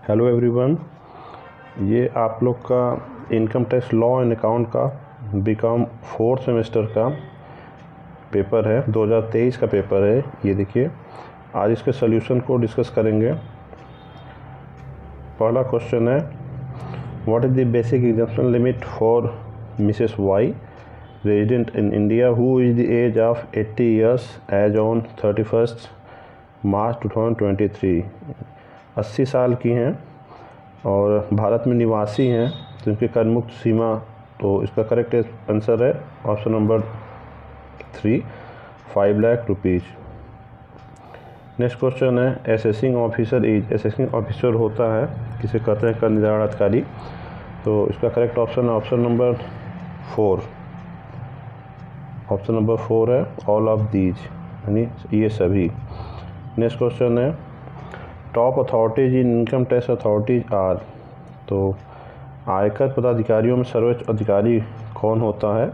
Hello everyone, ये आप लोग का income tax law and account का बीकॉम 4th सेमेस्टर का पेपर है। 2023 का पेपर है। ये देखिए, आज इसके सॉल्यूशन को डिस्कस करेंगे। पहला क्वेश्चन है, what is the basic exemption limit for Mrs Y resident in India who is the age of 80 years age on 31 March 2023। 80 साल की हैं और भारत में निवासी हैं, तो इनकी कर मुक्त सीमा, तो इसका करेक्ट आंसर है option number 3, 5 lakh rupees. Next question है, assessing officer is. Assessing officer होता है, किसे कहते हैं कर निर्धारण अधिकारी, तो इसका करेक्ट ऑप्शन है ऑप्शन नंबर 4। ऑप्शन नंबर 4 है ऑल ऑफ दीज, यानी ये सभी। नेक्स्ट क्वेश्चन है, top authorities in income tax authorities are. तो आयकर पदाधिकारियों में सर्वोच्च अधिकारी कौन होता है?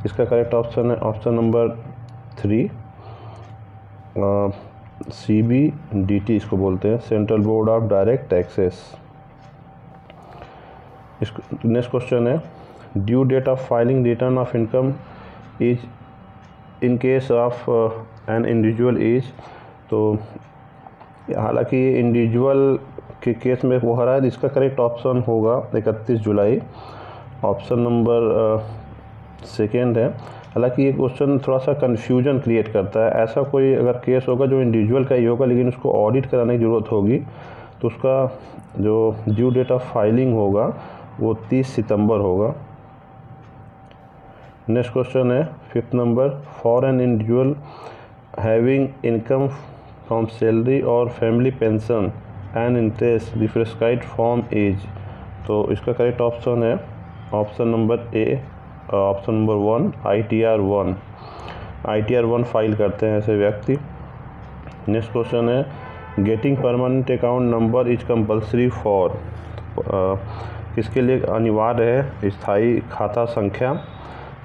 इसका करेक्ट ऑप्शन है ऑप्शन नंबर 3, CBDT इसको बोलते हैं, central board of direct taxes. Next question है, due date of filing return of income is in case of an individual as. तो हालांकि ये इंडिविजुअल के केस में हो रहा है, इसका करेक्ट ऑप्शन होगा 31 जुलाई। ऑप्शन नंबर 2 है। हालांकि ये क्वेश्चन थोड़ा सा कन्फ्यूजन क्रिएट करता है। ऐसा कोई अगर केस होगा जो इंडिविजुअल का ही होगा, लेकिन उसको ऑडिट कराने की ज़रूरत होगी, तो उसका जो ड्यू डेट ऑफ फाइलिंग होगा वो 30 सितंबर होगा। नेक्स्ट क्वेश्चन है 5th number, for an individual having income from salary और family pension and interest the prescribed from as. तो इसका करेक्ट ऑप्शन है option number A, option number 1, ITR 1। ITR 1 file करते हैं ऐसे व्यक्ति। नेक्स्ट क्वेश्चन है, getting permanent account number is compulsory for. किसके लिए अनिवार्य है स्थायी खाता संख्या?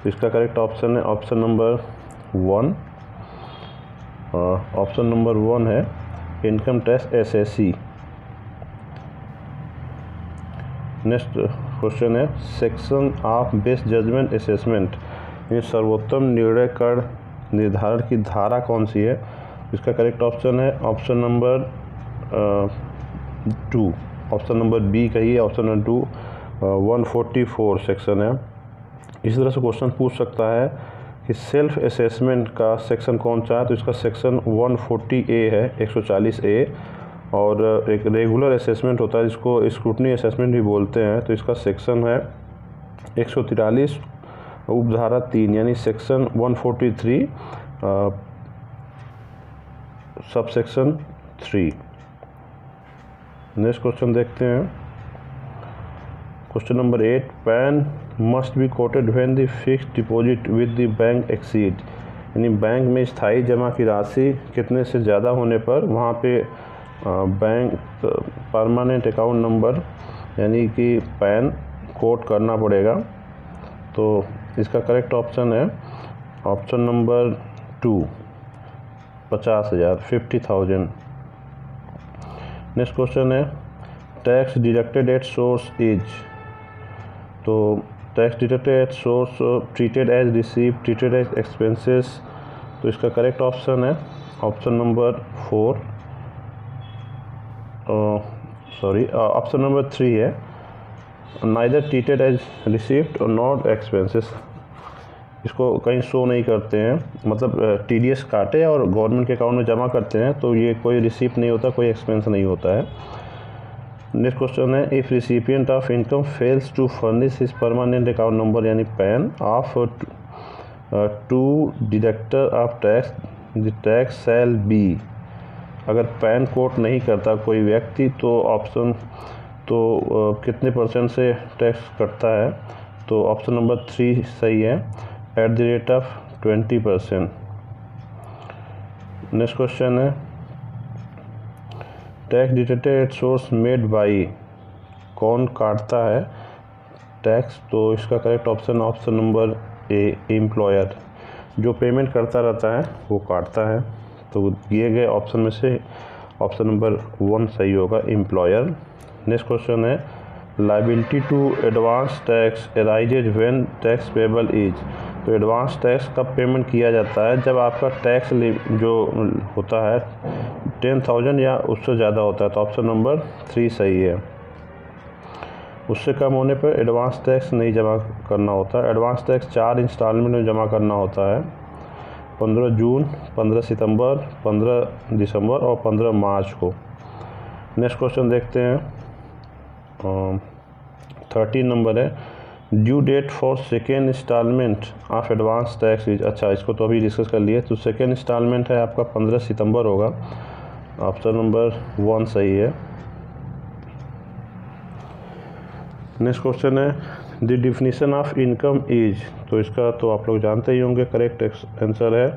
तो इसका करेक्ट ऑप्शन है ऑप्शन नंबर 1। ऑप्शन नंबर 1 है income tax SSC। Next question है, section of best judgement assessment, ये सर्वोत्तम निर्णय कर निर्धारण की धारा कौन सी है? इसका करेक्ट ऑप्शन है option number 2। Option number B कहिए, ऑप्शन नंबर 2 144 सेक्शन है। इसी तरह से क्वेश्चन पूछ सकता है कि सेल्फ असेसमेंट का सेक्शन कौन सा है? तो इसका सेक्शन 140A है, 140A। और एक रेगुलर असेसमेंट होता है जिसको स्क्रूटनी असेसमेंट भी बोलते हैं, तो इसका सेक्शन है 143 उपधारा 3, यानी section 143 sub section 3। Next question देखते हैं, question number 8, pan must be coated when the fixed deposit with the bank exceed, यानी बैंक में स्थायी जमा की राशि कितने से ज़्यादा होने पर वहाँ पे बैंक परमानेंट अकाउंट नंबर यानी कि पैन कोट करना पड़ेगा। तो इसका करेक्ट ऑप्शन है ऑप्शन नंबर 2, 50,000, 50,000। नेक्स्ट क्वेश्चन है, tax deducted at source is. तो tax deducted at source treated as receive, treated as expenses. तो इसका करेक्ट ऑप्शन है ऑप्शन नंबर 4, ऑप्शन नंबर 3 है, नाइदर ट्रीटेड एज रिसीव्ड और not expenses. इसको कहीं show नहीं करते हैं, मतलब TDS काटे और गवर्नमेंट के अकाउंट में जमा करते हैं, तो ये कोई रिसीप्ट नहीं होता, कोई एक्सपेंस नहीं होता है। नेक्स्ट क्वेश्चन है, if recipient of income fails to furnish his permanent account number यानी PAN of to deductor of tax, the tax shall be. अगर पैन कोट नहीं करता कोई व्यक्ति, तो ऑप्शन कितने % से टैक्स कटता है? तो ऑप्शन नंबर 3 सही है, at the rate of 20%। Next question है, tax deducted at source made by, कौन काटता है टैक्स? तो इसका correct option number A, employer. जो पेमेंट करता रहता है वो काटता है। तो दिए गए ऑप्शन में से ऑप्शन नंबर 1 सही होगा, एम्प्लॉयर। नेक्स्ट क्वेश्चन है liability to advance tax arises when tax payable is. तो एडवांस टैक्स कब पेमेंट किया जाता है? जब आपका टैक्स जो होता है 10,000 या उससे ज़्यादा होता है। तो ऑप्शन नंबर 3 सही है। उससे कम होने पर एडवांस टैक्स नहीं जमा करना होता। एडवांस टैक्स 4 इंस्टॉलमेंट में जमा करना होता है, 15 जून, 15 सितंबर, 15 दिसंबर और 15 मार्च को। नेक्स्ट क्वेश्चन देखते हैं। 13 नंबर है due date for second instalment of advance tax is. अच्छा, इसको तो अभी डिस्कस कर लिए। तो सेकेंड इंस्टॉलमेंट है आपका 15 सितंबर होगा। ऑप्शन नंबर 1 सही है। नेक्स्ट क्वेश्चन है the definition of income is. तो इसका तो आप लोग जानते ही होंगे। करेक्ट आंसर है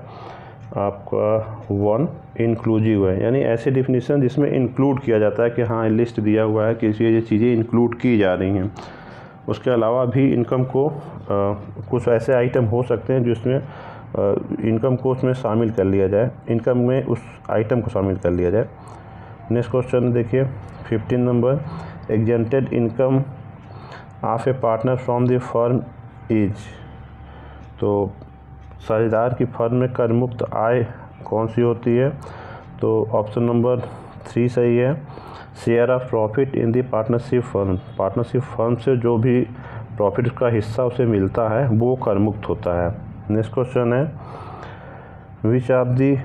आपका 1 इंक्लूसिव है, यानी ऐसी डिफिनीशन जिसमें इंक्लूड किया जाता है कि हाँ लिस्ट दिया हुआ है कि ये चीज़ें इंक्लूड की जा रही हैं। उसके अलावा भी इनकम को कुछ ऐसे आइटम हो सकते हैं जिसमें इनकम को उसमें शामिल कर लिया जाए, इनकम में उस आइटम को शामिल कर लिया जाए। नेक्स्ट क्वेश्चन देखिए 15 number exempted income of a partner from the firm is. तो साझेदार की फर्म में कर मुक्त आय कौन सी होती है? तो ऑप्शन नंबर 3 सही है। Share of profit in the partnership firm. Partnership firm से जो भी प्रॉफिट का हिस्सा उसे मिलता है वो कर मुक्त होता है। नेक्स्ट क्वेश्चन है which of the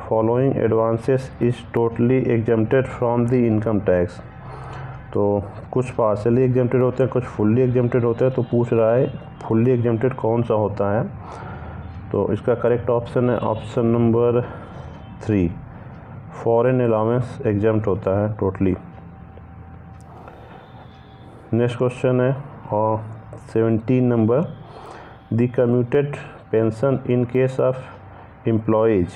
following advances is totally exempted from the income tax. तो कुछ पार्शली एग्जेम्प्टेड होते हैं, कुछ फुल्ली एग्जेम्प्टेड होते हैं। तो पूछ रहा है फुल्ली एग्जेम्प्टेड कौन सा होता है? तो इसका करेक्ट ऑप्शन है option number 3 foreign allowance exempt होता है टोटली। नेक्स्ट क्वेश्चन है और 17 number the commuted pension in case of employees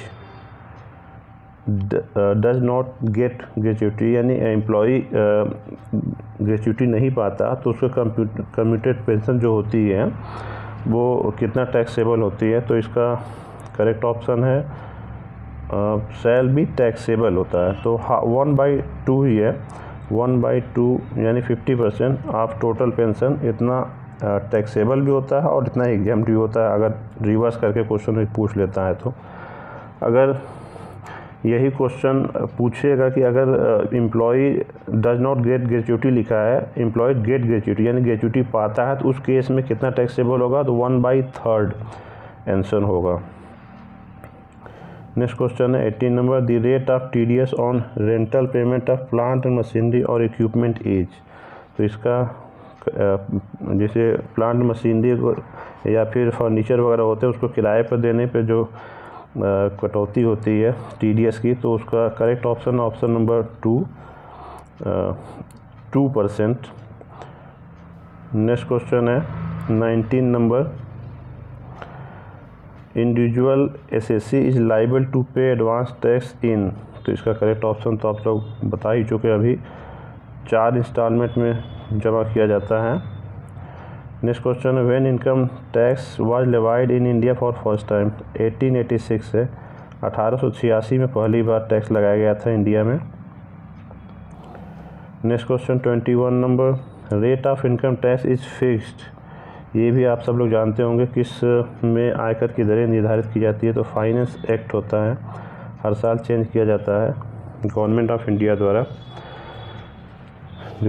does not gate gratuity, यानी एम्प्लॉई ग्रेच्युटी नहीं पाता तो उसका कम्यूटेड पेंशन जो होती है वो कितना टैक्सेबल होती है? तो इसका करेक्ट ऑप्शन है शैल बी टैक्सेबल होता है। तो 1/2 ही है, 1/2 यानी 50% ऑफ टोटल पेंशन इतना टैक्सेबल भी होता है और इतना एग्जाम्प्ट भी होता है। अगर रिवर्स करके क्वेश्चन में पूछ लेता है तो अगर यही क्वेश्चन पूछेगा कि अगर employee does not gate gratuity लिखा है, एम्प्लॉय गेट ग्रेच्युटी यानी ग्रेच्युटी पाता है, तो उस केस में कितना टैक्सेबल होगा? तो 1/3 आंसर होगा। नेक्स्ट क्वेश्चन है 18 number the rate of TDS on rental payment of plant and machinery और इक्विपमेंट इज। तो इसका जैसे प्लांट मशीनरी या फिर फर्नीचर वगैरह होते हैं उसको किराए पर देने पे जो कटौती होती है TDS की, तो उसका correct option number 2%। Next question है 19 number individual SSC is liable to pay advance tax in. तो इसका करेक्ट ऑप्शन तो आप लोग बता ही चुके हैं अभी, 4 इंस्टॉलमेंट में जमा किया जाता है। नेक्स्ट क्वेश्चन है when income tax was levied in India for first time. 1886 है, 1886 में पहली बार टैक्स लगाया गया था इंडिया में। Next question 21 number rate of income tax is fixed. ये भी आप सब लोग जानते होंगे किस में आयकर की दरें निर्धारित की जाती है। तो फाइनेंस एक्ट होता है, हर साल चेंज किया जाता है गवर्नमेंट ऑफ इंडिया द्वारा।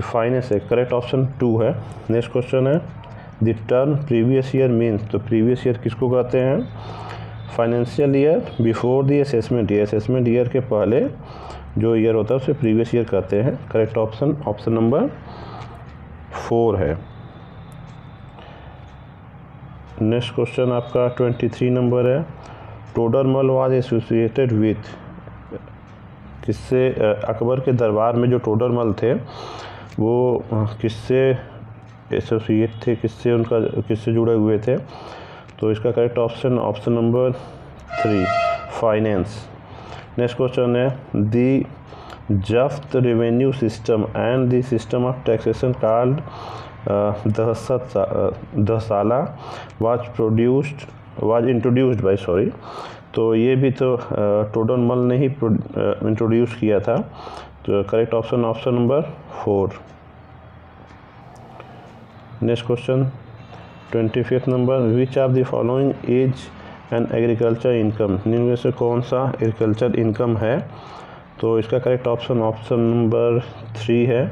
फाइनेंस एक्ट करेक्ट ऑप्शन 2 है। नेक्स्ट क्वेश्चन है the term previous year means. तो प्रीवियस ईयर किसको कहते हैं? Financial year before the assessment year. Assessment year के पहले जो ईयर होता है उसे प्रीवियस ईयर कहते हैं। करेक्ट ऑप्शन नंबर 4 है। नेक्स्ट क्वेश्चन आपका 23 नंबर है टोडरमल वाज एसोसिएटेड विथ। किससे? अकबर के दरबार में जो टोडरमल थे वो किससे एसोसिएट थे, किससे जुड़े हुए थे? तो इसका correct option number 3 finance. Next question है the Zabt revenue system and the system of taxation called Dahsala was introduced by sorry. तो ये भी तो टोडरमल ने ही इंट्रोड्यूस किया था। तो correct option number 4। Next question 25th number, which of the following is an agriculture income, निम्न में से कौन सा एग्रीकल्चर इनकम है? तो इसका करेक्ट ऑप्शन नंबर 3 है।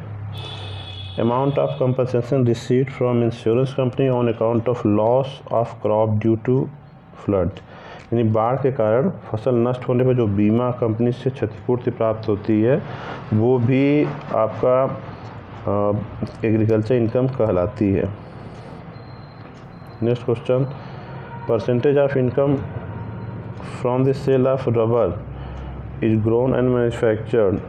Amount of compensation received from insurance company on account of loss of crop due to flood, यानी बाढ़ के कारण फसल नष्ट होने पर जो बीमा कंपनी से क्षतिपूर्ति प्राप्त होती है वो भी आपका एग्रीकल्चर इनकम कहलाती है। Next question, percentage of income from the sale of rubber is grown and manufactured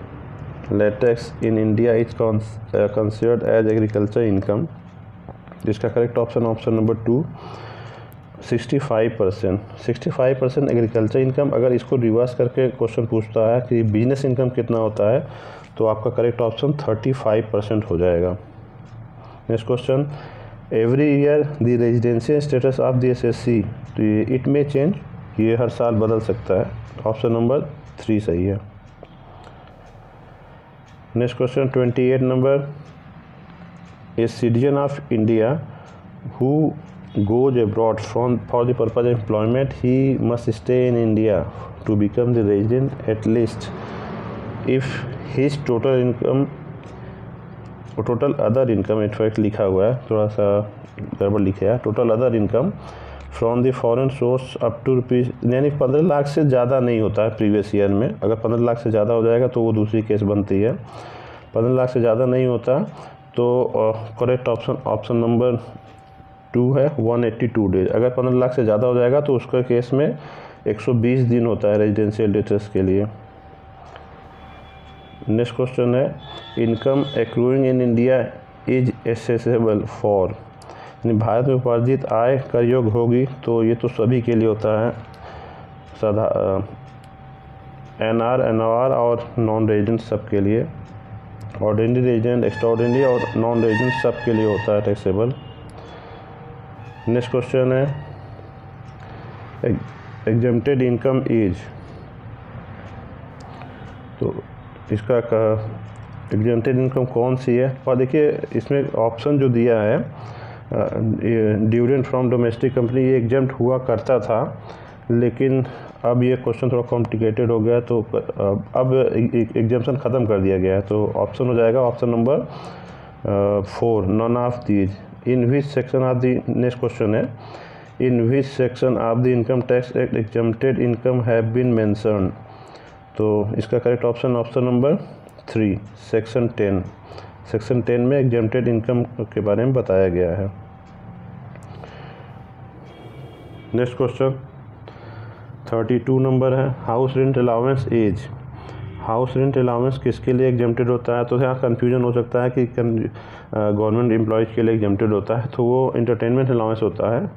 latex in India is considered as agriculture income, जिसका correct option number 2 65% agriculture income. अगर इसको रिवर्स करके क्वेश्चन पूछता है कि business income कितना होता है तो आपका करेक्ट ऑप्शन 35% हो जाएगा। Next question, every year the residential status of the assessee it में चेंज, ये हर साल बदल सकता है। ऑप्शन नंबर 3 सही है। Next question 28 number, a citizen of India who goes abroad for the purpose of employment, he must stay in India to become the resident at least if his total other income, in fact लिखा हुआ है, थोड़ा सा गड़बड़ लिखा है, total other income from the foreign source up to rupees, यानी 15 लाख से ज़्यादा नहीं होता है प्रीवियस ईयर में। अगर 15 लाख से ज़्यादा हो जाएगा तो वो दूसरी केस बनती है। 15 लाख से ज़्यादा नहीं होता तो करेक्ट ऑप्शन नंबर 2 है 182 डेज। अगर 15 लाख से ज़्यादा हो जाएगा तो उसका केस में 120 दिन होता है रेजिडेंशियल स्टेटस के लिए। नेक्स्ट क्वेश्चन है, income accruing in India is accessible for, यानी भारत में उपार्जित आय कर योग्य होगी, तो ये तो सभी के लिए होता है, एनआर एनआर और नॉन रेजिडेंट सब के लिए, ऑर्डिनरी रेजिडेंट एक्स्ट्राऑर्डिनरी और नॉन रेजिडेंट सब के लिए होता है टैक्सेबल। नेक्स्ट क्वेश्चन है, एग्जेम्प्टेड इनकम इज, तो इसका एग्जेम्प्टेड इनकम कौन सी है? और देखिए इसमें ऑप्शन जो दिया है डिविडेंड फ्रॉम डोमेस्टिक कंपनी, ये एग्जेम्प्ट हुआ करता था, लेकिन अब ये क्वेश्चन थोड़ा कॉम्प्लिकेटेड हो गया तो अब एग्जेम्पशन ख़त्म कर दिया गया है। तो ऑप्शन हो जाएगा option number 4 none of these. In which section of the, next question है, in which section of the income tax act exempted income have been mentioned, तो इसका correct option number 3 section 10। Section 10 में exempted income के बारे में बताया गया है। नेक्स्ट क्वेश्चन 32 नंबर है, house rent allowance as, house rent allowance किसके लिए एग्जेम्प्टेड होता है? तो यहाँ कन्फ्यूजन हो सकता है कि गवर्नमेंट एम्प्लॉयज़ के लिए एग्जेम्प्टेड होता है, तो वो इंटरटेनमेंट अलाउंस होता है।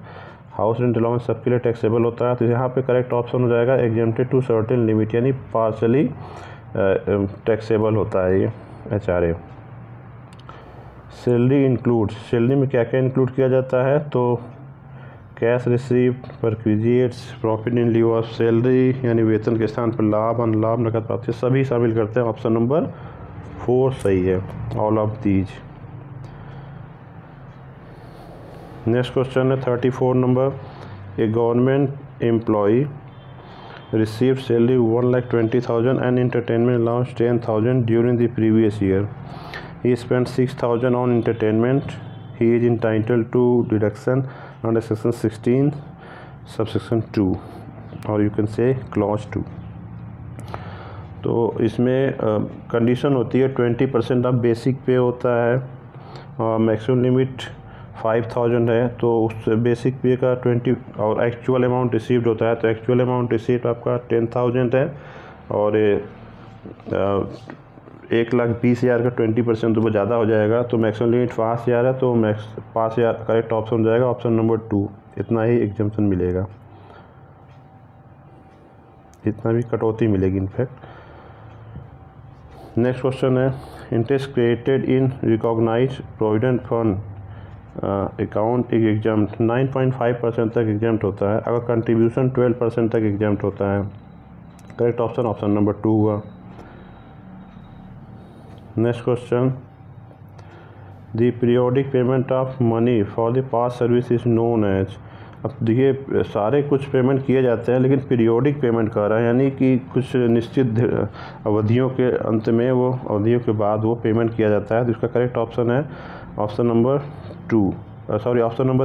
हाउस रेंट अलाउंस सबके लिए टैक्सेबल होता है, तो यहाँ पे करेक्ट ऑप्शन हो जाएगा एग्जेम्प्टेड टू सर्टेन लिमिट, यानी पार्शली टैक्सेबल होता है ये HRA। सैलरी इंक्लूड, सैलरी में क्या क्या इंक्लूड किया जाता है? तो cash received, perquisites, profit in lieu of salary, यानी वेतन के स्थान पर लाभ, अनलाभ, नकद प्राप्ति सभी शामिल करते हैं। ऑप्शन नंबर 4 सही है, all of these. Next question है 34 number, a government employee receive salary 1,20,000 and entertainment allowance 10,000 during the previous year, he spent 6,000 on entertainment, he is entitled to deduction under section 16 subsection 2 और you can say clause 2। तो इसमें condition होती है 20% of basic पे होता है और maximum limit 5,000 है, तो उस बेसिक पे का 20 और एक्चुअल अमाउंट रिसीव्ड होता है, तो एक्चुअल अमाउंट रिसीव्ड आपका 10,000 है और 1,20,000 का 20% तो वो ज़्यादा हो जाएगा, तो मैक्सिमम लिमिट 5,000 है, तो 5,000 करेक्ट ऑप्शन हो जाएगा ऑप्शन नंबर 2, इतना ही एग्जेम्पशन मिलेगा, इतना भी कटौती मिलेगी इनफैक्ट। नेक्स्ट क्वेश्चन है, interest created in recognised provident fund account exempt 9.5% तक एग्जाम्प्ट होता है, अगर कंट्रीब्यूशन 12% तक एग्जाम्प्ट होता है। करेक्ट ऑप्शन नंबर 2 हुआ। Next question, the periodic payment of money for the past service is known as. अब देखिए सारे कुछ पेमेंट किए जाते हैं, लेकिन पीरियोडिक पेमेंट कर रहा है, यानी कि कुछ निश्चित अवधियों के अंत में, वो अवधियों के बाद वो पेमेंट किया जाता है। तो इसका करेक्ट ऑप्शन है ऑप्शन नंबर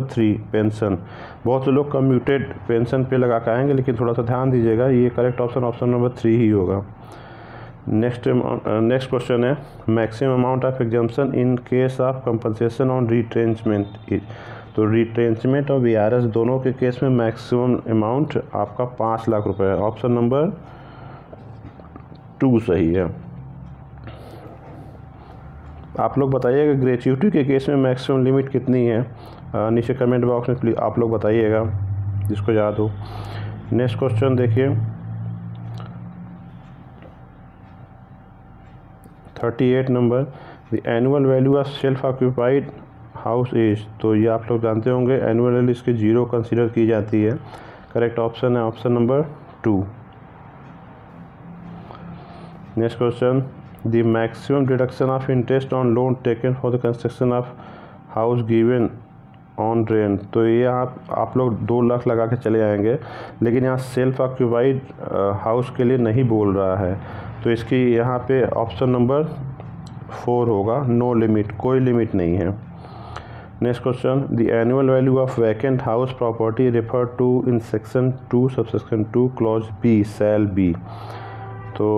3 पेंशन। बहुत से लोग कम्यूटेड पेंशन पे लगा के आएंगे, लेकिन थोड़ा सा ध्यान दीजिएगा, ये करेक्ट ऑप्शन नंबर 3 ही होगा। नेक्स्ट क्वेश्चन है maximum amount of exemption in case of compensation on retrenchment. तो रिट्रेंचमेंट और VRS दोनों के केस में मैक्सिमम अमाउंट आपका 5 लाख रुपए है। ऑप्शन नंबर 2 सही है। आप लोग बताइएगा ग्रेच्युटी के केस में मैक्सिमम लिमिट कितनी है, नीचे कमेंट बॉक्स में प्लीज आप लोग बताइएगा जिसको याद हो। नेक्स्ट क्वेश्चन देखिए 38 number, the annual value of self occupied house is. तो ये आप लोग जानते होंगे, एनुअल वैल्यू इसके 0 कंसीडर की जाती है। करेक्ट ऑप्शन है option number 2। Next question, the maximum deduction of interest on loan taken for the construction of house given on rent. तो ये आप लोग 2 लाख लगा के चले आएंगे, लेकिन यहाँ सेल्फ ऑक्यूपाइड हाउस के लिए नहीं बोल रहा है, तो इसकी यहाँ पे ऑप्शन नंबर 4 होगा, नो लिमिट, कोई लिमिट नहीं है। Next question, the annual value of vacant house property refer to in section 2 subsection 2 clause B shall be. तो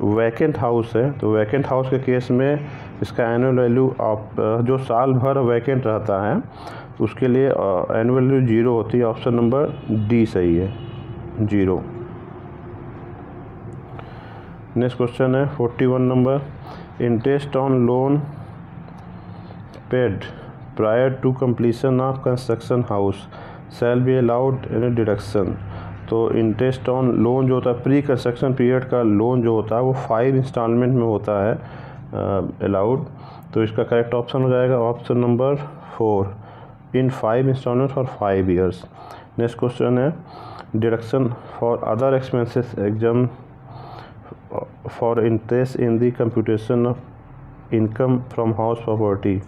वैकेंट हाउस है, तो वैकेंट हाउस के केस में इसका एनुअल वैल्यू आप जो साल भर वैकेंट रहता है उसके लिए एनुअल वैल्यू 0 होती है। ऑप्शन नंबर डी सही है, 0। नेक्स्ट क्वेश्चन है 41 number, interest on loan paid prior to completion of construction house shall be allowed in deduction. तो इंटरेस्ट ऑन लोन जो होता है, प्री कंस्ट्रक्शन पीरियड का लोन जो होता है वो 5 इंस्टॉलमेंट में होता है अलाउड। तो इसका करेक्ट ऑप्शन हो जाएगा option number 4, in 5 installment for 5 years. Next question है deduction for other expenses exam for interest in the computation of income from house property.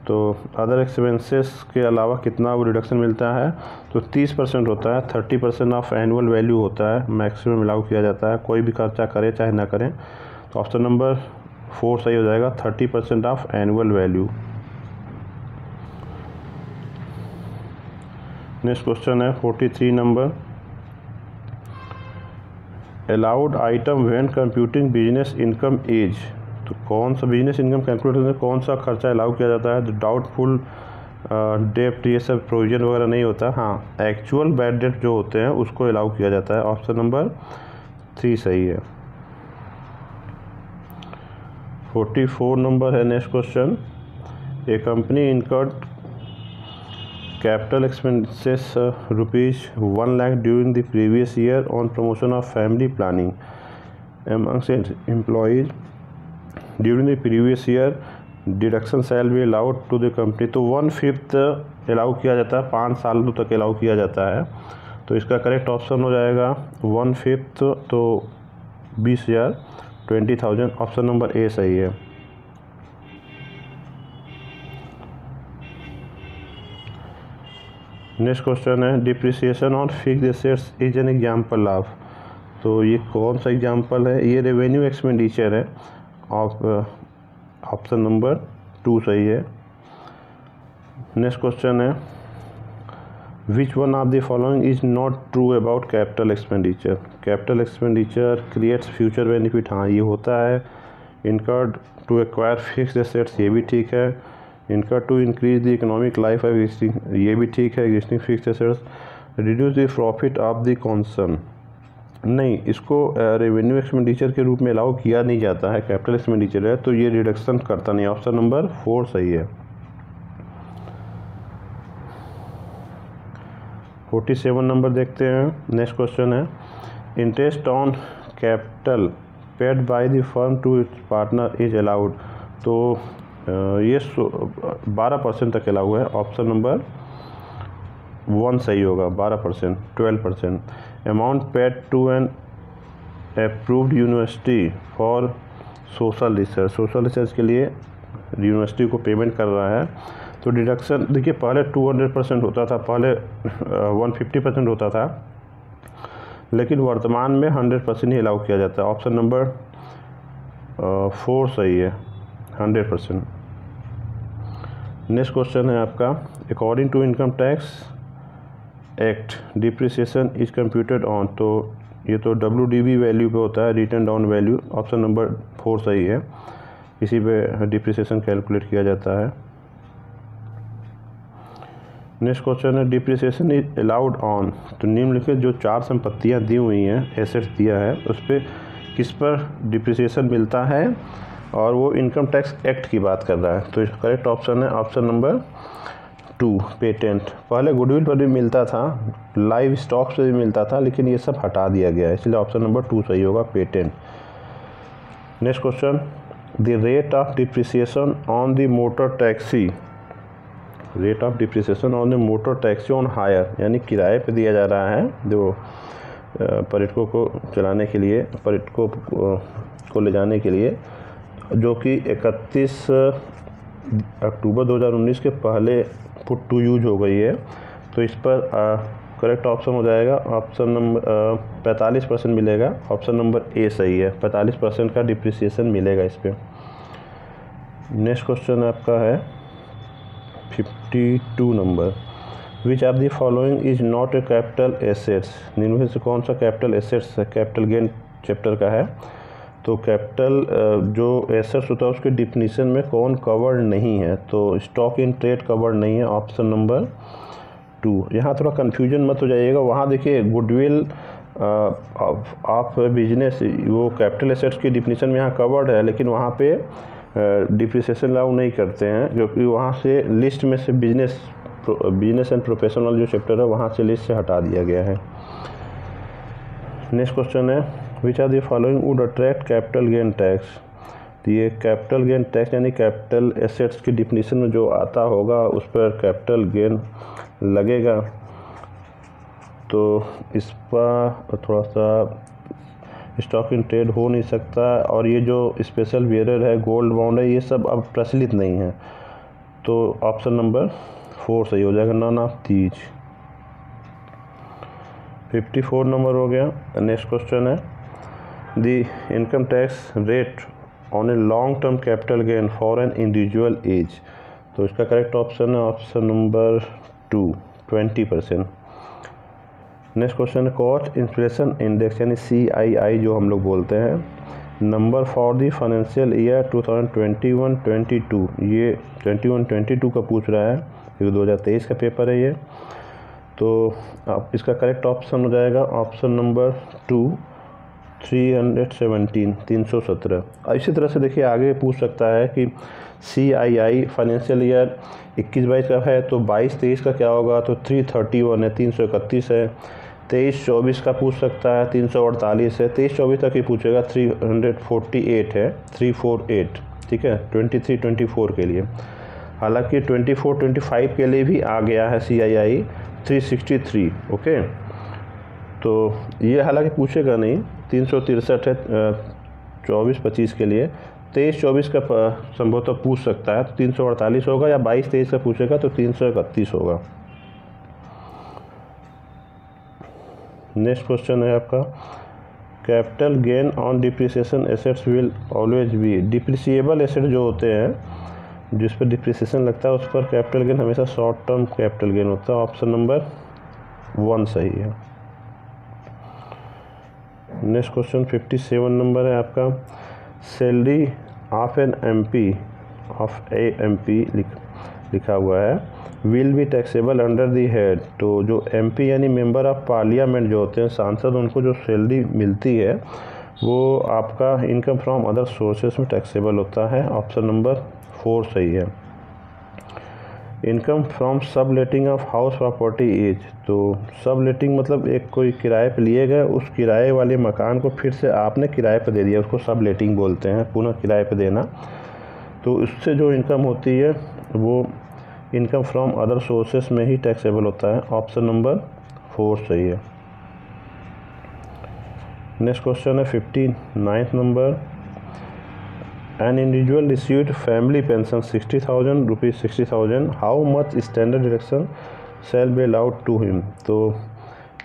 तो अदर एक्सपेंसेस के अलावा कितना वो रिडक्शन मिलता है, तो 30% होता है, 30% ऑफ एनुअल वैल्यू होता है, मैक्सिमम अलाउ किया जाता है, कोई भी खर्चा करे चाहे ना करें। तो ऑप्शन नंबर 4 सही हो जाएगा, 30% of annual value. Next question है 43 number, allowed item when computing business income as. तो कौन सा बिजनेस इनकम कैलकुलेट में कौन सा खर्चा अलाउ किया जाता है, तो डाउटफुल डेप्ट ये सब प्रोविजन वगैरह नहीं होता। हाँ, एक्चुअल बैड डेट जो होते हैं उसको अलाउ किया जाता है। ऑप्शन नंबर 3 सही है। 44 नंबर है next question, a company incurred capital expenses ₹1 lakh during the previous year on promotion of family planning amongst its employees during the previous year, deduction shall be allowed to the company. तो 1/5 allow किया जाता है, 5 सालों तक allow किया जाता है। तो इसका करेक्ट ऑप्शन हो जाएगा 1/5, तो 20,000 20,000। ऑप्शन नंबर ए सही है। नेक्स्ट क्वेश्चन है depreciation on fixed assets is an example of. तो ये कौन सा एग्जाम्पल है, ये रेवेन्यू एक्सपेंडिचर है। ऑप्शन नंबर 2 सही है। नेक्स्ट क्वेश्चन है which one of the following is not true about capital expenditure. Capital expenditure creates future benefit, हाँ ये होता है। Incurred to acquire fixed assets, ये भी ठीक है। Incurred to increase the economic life of existing, ये भी ठीक है, existing fixed assets. Reduce the profit of the concern, नहीं, इसको रेवेन्यू एक्सपेंडिचर के रूप में अलाउ किया नहीं जाता है, कैपिटल एक्सपेंडिचर है, तो ये रिडक्शन करता नहीं। ऑप्शन नंबर 4 सही है। 47 नंबर देखते हैं। नेक्स्ट क्वेश्चन है interest on capital paid by the firm to its partner is allowed. तो ये 12% तक अलाउ है। ऑप्शन नंबर 1 सही होगा, 12%, 12%। Amount paid to an approved university for social research, social research के लिए यूनिवर्सिटी को पेमेंट कर रहा है तो डिडक्शन देखिए पहले 200% होता था, पहले 150% होता था, लेकिन वर्तमान में 100% ही अलाउ किया जाता है। ऑप्शन नंबर 4 सही है, 100%। नेक्स्ट क्वेश्चन है आपका, according to income tax act depreciation is computed on, तो ये तो WDV वैल्यू पे होता है, written down value. Option number 4 सही है, इसी पे डिप्रिसिएशन कैलकुलेट किया जाता है। नेक्स्ट क्वेश्चन है, डिप्रिसिएशन इज अलाउड ऑन, तो निम्नलिखित जो 4 संपत्तियां दी हुई हैं, एसेट्स दिया है, उस पर किस पर डिप्रिसिएशन मिलता है, और वो इनकम टैक्स एक्ट की बात कर रहा है। तो करेक्ट ऑप्शन है ऑप्शन नंबर 2 पेटेंट। पहले गुडविल पर भी मिलता था, लाइव स्टॉक से भी मिलता था, लेकिन ये सब हटा दिया गया है, इसलिए ऑप्शन नंबर 2 सही होगा, patent. Next question, the rate of depreciation on the motor taxi, rate of depreciation on the motor taxi on hire, यानी किराए पे दिया जा रहा है जो पर्यटकों को चलाने के लिए, पर्यटकों को ले जाने के लिए, जो कि 31 अक्टूबर 2019 के पहले पुट टू यूज हो गई है। तो इस पर करेक्ट ऑप्शन हो जाएगा ऑप्शन नंबर 45% मिलेगा, ऑप्शन नंबर ए सही है, 45% का डिप्रिसिएशन मिलेगा इस पर। नेक्स्ट क्वेश्चन आपका है 52 number, which of the following is not a capital assets, निम्न से कौन सा कैपिटल एसेट्स है, कैपिटल गेन चैप्टर का है। तो कैपिटल जो एसेट्स होता है उसके डिफिनीशन में कौन कवर्ड नहीं है, तो स्टॉक इन ट्रेड कवर्ड नहीं है, ऑप्शन नंबर 2। यहाँ थोड़ा कन्फ्यूजन मत हो जाइएगा, वहाँ देखिए गुडविल ऑफ बिजनेस वो कैपिटल एसेट्स की डिफिनीशन में यहाँ कवर्ड है, लेकिन वहाँ पे डिप्रिसिएशन अलाउ नहीं करते हैं, क्योंकि वहाँ से लिस्ट में से बिजनेस एंड प्रोफेशनल जो चैप्टर है वहाँ से लिस्ट से हटा दिया गया है। नेक्स्ट क्वेश्चन है, which are the following would attract capital gain tax, तो ये कैपिटल गेन टैक्स यानी कैपिटल एसेट्स की डिफिनीशन में जो आता होगा उस पर कैपिटल गेन लगेगा। तो इस पर थोड़ा सा स्टॉक इन ट्रेड हो नहीं सकता, और ये जो स्पेशल बियरर है, गोल्ड बॉन्ड है, ये सब अब प्रचलित नहीं है, तो ऑप्शन नंबर 4 सही हो जाएगा, नन ऑफ दीज। 54 नंबर हो गया। नेक्स्ट क्वेश्चन है, the income tax rate on a long term capital gain for an individual as, तो इसका करेक्ट ऑप्शन है ऑप्शन नंबर 2 20%। नेक्स्ट क्वेश्चन है, कॉस्ट इन्फ्लेशन इंडेक्स यानी CII जो हम लोग बोलते हैं, number for the financial year 2021-22, ये 21-22 का पूछ रहा है, क्योंकि 2023 का पेपर है ये। तो आप इसका करेक्ट ऑप्शन हो जाएगा ऑप्शन नंबर 2 317। इसी तरह से देखिए आगे पूछ सकता है कि CII फाइनेंशियल ईयर 21-22 का है, तो 22-23 का क्या होगा, तो 331 है, 331 है। 23-24 का पूछ सकता है, 348 है। 23-24 तक ही पूछेगा, 348 है, 348, ठीक है, 23-24 के लिए। हालांकि 24-25 के लिए भी आ गया है CII 363, ओके। तो ये हालांकि पूछेगा नहीं, 363 है 24-25 के लिए। 23-24 का संभवतः पूछ सकता है, तो 348 होगा, या 22-23 का पूछेगा तो 331 होगा। नेक्स्ट क्वेश्चन है आपका, capital gain on depreciation assets will always be, depreciable asset जो होते हैं जिस पर डिप्रिसिएशन लगता है उस पर कैपिटल गेन हमेशा शॉर्ट टर्म कैपिटल गेन होता है, ऑप्शन नंबर 1 सही है। नेक्स्ट क्वेश्चन 57 नंबर है आपका, सैलरी ऑफ एन MP लिखा हुआ है, will be taxable under the head, तो जो MP यानी मेंबर ऑफ पार्लियामेंट जो होते हैं, सांसद, उनको जो सैलरी मिलती है वो आपका इनकम फ्रॉम अदर सोर्सेस में टैक्सेबल होता है, ऑप्शन नंबर 4 सही है। इनकम फ्रॉम सब लेटिंग ऑफ हाउस प्रॉपर्टी इज, तो सब लेटिंग मतलब एक कोई किराए पे लिए गए, उस किराए वाले मकान को फिर से आपने किराए पे दे दिया, उसको सब लेटिंग बोलते हैं, पुनः किराए पे देना। तो उससे जो इनकम होती है वो इनकम फ्रॉम अदर सोर्सेस में ही टैक्सेबल होता है, ऑप्शन नंबर 4 सही है। नेक्स्ट क्वेश्चन है 59 number, an individual received family pension 60,000 rupees 60,000, how much standard deduction shall be allowed to him. तो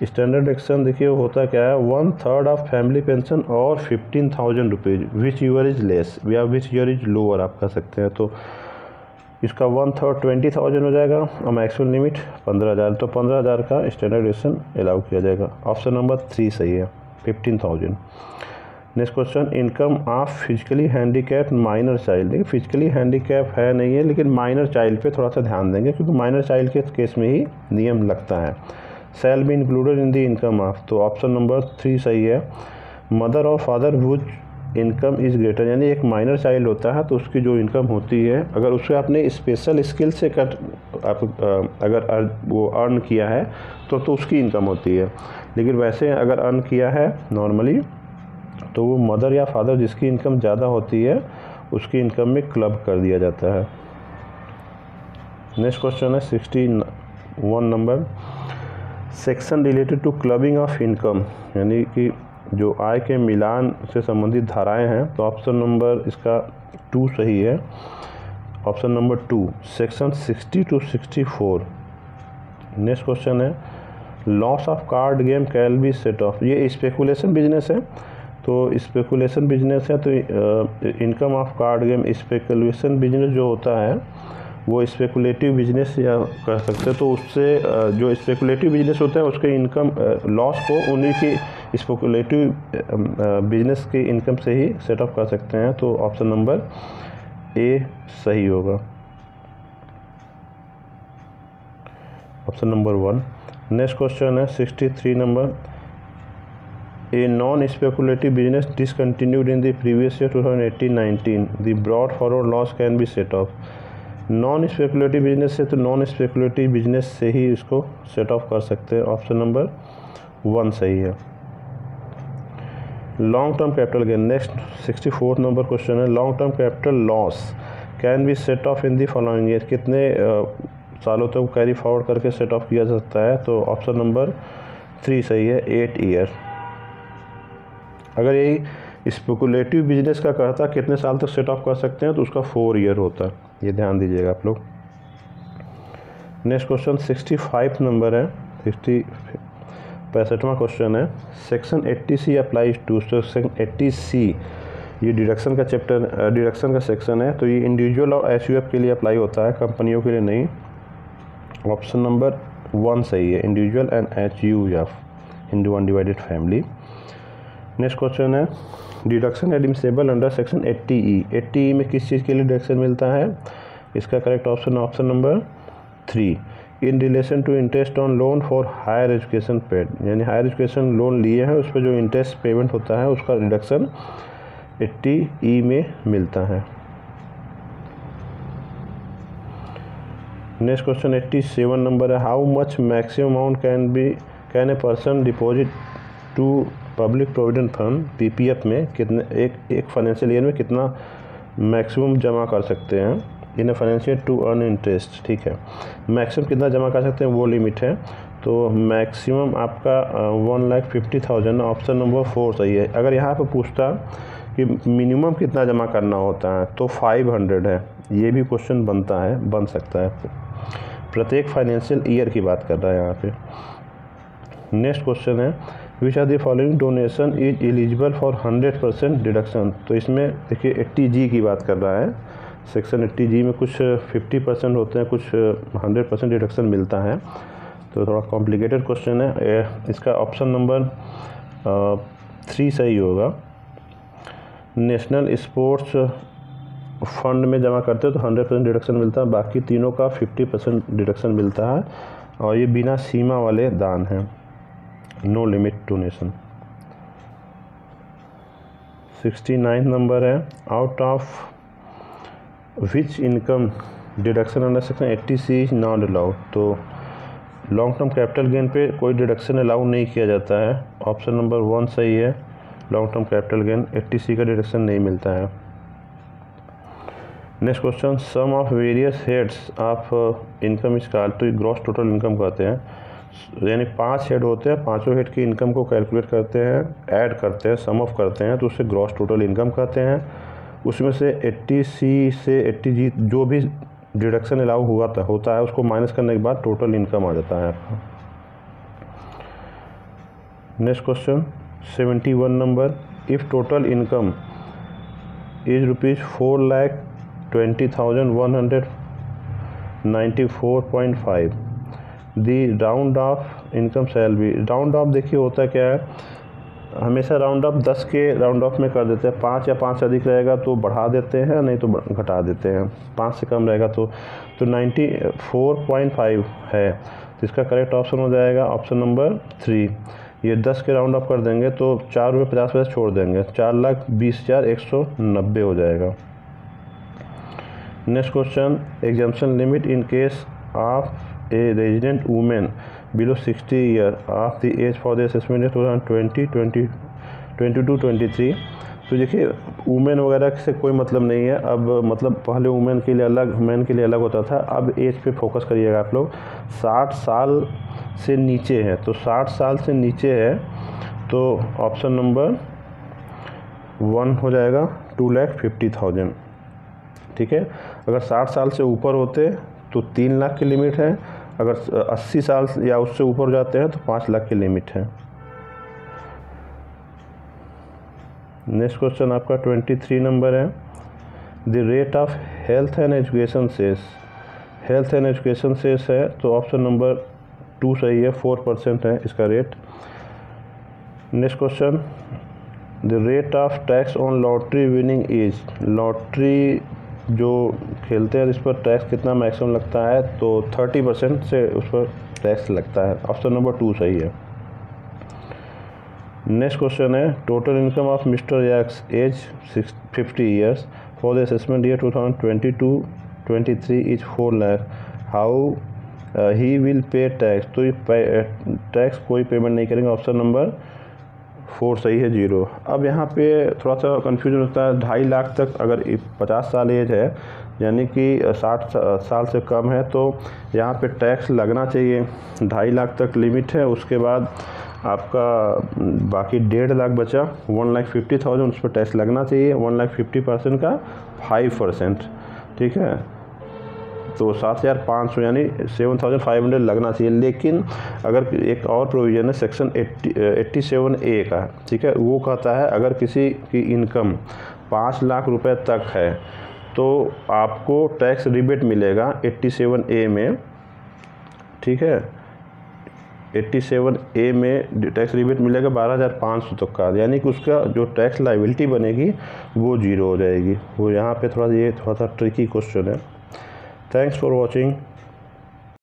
स्टैंडर्ड डिडक्शन देखिए होता क्या है, 1/3 ऑफ फैमिली पेंशन और 15,000 rupees, which year is less या विच ईयर इज़ लोअर आप कह सकते हैं। तो इसका 1/3 20,000 हो जाएगा और मैक्सिमम लिमिट 15,000, तो 15,000 का स्टैंडर्ड डिडक्शन अलाउ किया जाएगा। ऑप्शन नंबर 3 सही है, 15,000। Next question, income of physically handicap minor child. देखिए फिजिकली हैंडीकैप है नहीं है, लेकिन माइनर चाइल्ड पे थोड़ा सा ध्यान देंगे क्योंकि माइनर चाइल्ड के केस में ही नियम लगता है। Shall be included in the income of, तो ऑप्शन नंबर 3 सही है। मदर और father was income is greater, यानी एक माइनर चाइल्ड होता है तो उसकी जो इनकम होती है, अगर उससे आपने स्पेशल स्किल से अगर वो अर्न किया है तो उसकी इनकम होती है। लेकिन वैसे अगर अर्न किया है नॉर्मली तो वो मदर या फादर जिसकी इनकम ज़्यादा होती है उसकी इनकम में क्लब कर दिया जाता है। नेक्स्ट क्वेश्चन है 61 number, section related to clubbing of income, यानी कि जो आय के मिलान से संबंधित धाराएं हैं। तो ऑप्शन नंबर इसका 2 सही है। Option number 2 section 60 to 64। Next question है, loss of card game can be set off, ये स्पेकुलेशन बिजनेस है। तो स्पेकुलेशन बिजनेस है तो income of card game, speculation business जो होता है वो स्पेकुलेटिव बिजनेस या कह सकते हैं। तो उससे जो स्पेकुलेटिव बिजनेस होता है उसके इनकम लॉस को उन्हीं की स्पेकुलेटिव बिजनेस की इनकम से ही सेट ऑफ कर सकते हैं। तो ऑप्शन नंबर ए सही होगा, ऑप्शन नंबर 1। नेक्स्ट क्वेश्चन है 63 number, a non speculative business discontinued in the previous year 2018-19, the brought forward loss can be set of. Non speculative business से तो नॉन स्पेकुलेटिव बिजनेस से ही इसको set of कर सकते हैं। ऑप्शन नंबर 1 सही है। Long term capital gain, next 64 number question है, long term capital loss can be set off in the following year, कितने सालों तक कैरी फॉरवर्ड करके सेट ऑफ किया जा सकता है। तो ऑप्शन नंबर 3 सही है, 8 ईयर। अगर यही स्पेकुलेटिव बिजनेस का कहता कितने साल तक सेट ऑफ कर सकते हैं तो उसका 4 ईयर होता, ये ध्यान दीजिएगा आप लोग। नेक्स्ट क्वेश्चन 65 नंबर है, 65वां क्वेश्चन है, section 80C applies to, section 80C ये डिडक्शन का चैप्टर, डिडक्शन का सेक्शन है। तो ये इंडिविजुअल और एसयूएफ के लिए अप्लाई होता है, कंपनियों के लिए नहीं। ऑप्शन नंबर 1 सही है, individual and HUF in undivided family. Next question है, deduction admissible under section 80E, 80E में किस चीज़ के लिए डिडक्शन मिलता है। इसका correct option option number 3, in relation to interest on loan for higher education paid, यानी हायर एजुकेशन लोन लिए हैं उस पर जो इंटरेस्ट पेमेंट होता है उसका रिडक्शन 80E में मिलता है। नेक्स्ट क्वेश्चन 87 नंबर है, how much maximum amount can a person deposit to public provident fund, PPF में कितने एक फाइनेंशियल ईयर में कितना मैक्सिमम जमा कर सकते हैं in financial to earn interest. ठीक है, मैक्सिमम कितना जमा कर सकते हैं वो लिमिट है। तो मैक्सिमम आपका 1,50,000, ऑप्शन नंबर 4 सही है। अगर यहाँ पे पूछता कि मिनिमम कितना जमा करना होता है तो 500 है, ये भी क्वेश्चन बन सकता है। प्रत्येक फाइनेंशियल ईयर की बात कर रहा है यहाँ पे। नेक्स्ट क्वेश्चन है, which are the following donation is eligible for 100% deduction. तो इसमें देखिए 80G की बात कर रहा है, सेक्शन 80G में कुछ 50% होते हैं, कुछ 100% डिडक्शन मिलता है। तो थोड़ा कॉम्प्लिकेटेड क्वेश्चन है, इसका ऑप्शन नंबर 3 सही होगा। नेशनल स्पोर्ट्स फंड में जमा करते हो तो 100% डिडक्शन मिलता है, बाकी तीनों का 50% डिडक्शन मिलता है और ये बिना सीमा वाले दान हैं, नो लिमिट डोनेशन। 69 नंबर है, out of which income deduction under section 80C is not allowed. तो लॉन्ग टर्म कैपिटल गेन पे कोई डिडक्शन अलाउ नहीं किया जाता है, ऑप्शन नंबर 1 सही है। Long term capital gain 80C का डिडक्शन नहीं मिलता है। Next question, sum of various heads of income is called, तो ग्रॉस टोटल इनकम कहते हैं, यानी 5 हेड होते हैं, पांचों हेड की इनकम को कैलकुलेट करते हैं, ऐड करते हैं, सम ऑफ करते हैं तो उससे ग्रॉस टोटल इनकम कहते हैं। उसमें से 80C से 80G जो भी डिडक्शन अलाउ होता है उसको माइनस करने के बाद टोटल इनकम आ जाता है आपका। Next question 71 number, if total income is ₹4,20,194.5 the round of income shall be. Round of देखिए होता क्या है, हमेशा राउंड ऑफ 10 के राउंड ऑफ में कर देते हैं। 5 या 5 से अधिक रहेगा तो बढ़ा देते हैं, नहीं तो घटा देते हैं। 5 से कम रहेगा तो 94.5 है, तो इसका करेक्ट ऑप्शन हो जाएगा ऑप्शन नंबर 3। ये 10 के राउंड ऑफ कर देंगे तो ₹4.50 छोड़ देंगे, 4,20,190 हो जाएगा। Next question, exemption limit in case of a resident women below 60 year of the age for the assessment 2022-23। तो देखिए वुमेन वगैरह से कोई मतलब नहीं है अब, मतलब पहले वुमेन के लिए अलग, मैन के लिए अलग होता था। अब एज पे फोकस करिएगा आप लोग। 60 साल से नीचे है, तो 60 साल से नीचे है तो ऑप्शन नंबर 1 हो जाएगा 2,50,000। ठीक है, अगर 60 साल से ऊपर होते तो 3 लाख की लिमिट है, अगर 80 साल या उससे ऊपर हो जाते हैं तो 5 लाख की लिमिट है। नेक्स्ट क्वेश्चन आपका 23 नंबर है, the rate of health and education cess. Health and education cess है तो ऑप्शन नंबर 2 सही है, 4% है इसका rate. Next question, the rate of tax on lottery winning is. Lottery जो खेलते हैं इस पर टैक्स कितना मैक्सिमम लगता है, तो 30% से उस पर टैक्स लगता है। ऑप्शन नंबर 2 सही है। नेक्स्ट क्वेश्चन है, total income of Mr X age 50 years for the assessment year 2022-23 is 4 lakh, how he will pay tax. तो टैक्स कोई पेमेंट नहीं करेंगे, ऑप्शन नंबर 4 सही है, 0। अब यहाँ पे थोड़ा सा कन्फ्यूजन होता है, 2.5 लाख तक अगर 50 साल एज है यानी कि 60 साल से कम है तो यहाँ पे टैक्स लगना चाहिए। 2.5 लाख तक लिमिट है, उसके बाद आपका बाकी 1.5 लाख बचा, 1,50,000 उस पर टैक्स लगना चाहिए। 1,50,000 का 5%, ठीक है, तो 7,500 यानी 7,500 लगना चाहिए। लेकिन अगर एक और प्रोविज़न है सेक्शन 87A का, ठीक है, वो कहता है अगर किसी की इनकम 5 लाख रुपए तक है तो आपको टैक्स रिबेट मिलेगा 87A में, ठीक है। 87A में टैक्स रिबेट मिलेगा 12,500 तक का, यानी कि उसका जो टैक्स लायबिलिटी बनेगी वो 0 हो जाएगी। वो यहाँ पे थोड़ा सा ट्रिकी क्वेश्चन है। Thanks for watching.